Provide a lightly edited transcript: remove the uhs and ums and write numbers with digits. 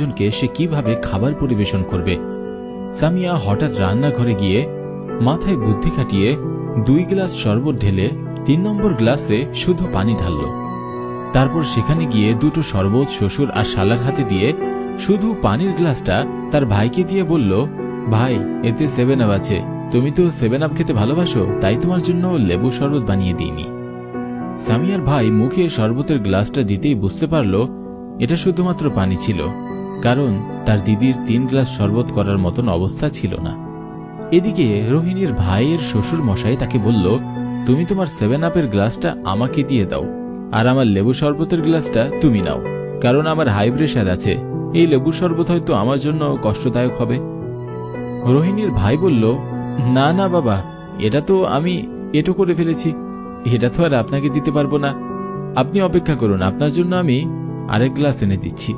জনকে সে কিভাবে খাবার পরিবেশন করবে। সামিয়া হঠাৎ রান্নাঘরে গিয়ে মাথায় বুদ্ধি খাটিয়ে 2 গ্লাস শরবত ঢেলে 3 নম্বর গ্লাসে শুধু পানি ঢালল। তারপর সেখানে গিয়ে 2টো শরবত শ্বশুর আর শালার হাতে দিয়ে শুধু পানির গ্লাসটা তার ভাইকে দিয়ে বলল, ভাই এতে 7 আপ আছে, তুমি তো 7 আপ খেতে ভালোবাসো, তাই তোমার জন্য লেবু শরবত বানিয়ে দিইনি। সামিয়ার ভাই মুখে শরবতের গ্লাসটা দিতেই বুঝতে পারল এটা শুধুমাত্র পানি ছিল, কারণ তার দিদির 3 গ্লাস শরবত করার মতন অবস্থা ছিল না। এদিকে রোহিণীর ভাইয়ের শ্বশুর মশাই তাকে বলল, তুমি তোমার 7 আপের গ্লাসটা আমাকে দিয়ে দাও, আর আমার লেবু শরবতের গ্লাসটা তুমি নাও, কারণ আমার হাই প্রেশার আছে, এই লেবু শরবত হয়তো আমার জন্য কষ্টদায়ক হবে। রোহিণীর ভাই বলল, না না বাবা, এটা তো আমি এটো করে ফেলেছি, এটা তো আর আপনাকে দিতে পারবো না, আপনি অপেক্ষা করুন, আপনার জন্য আমি আরেক গ্লাস এনে দিচ্ছি।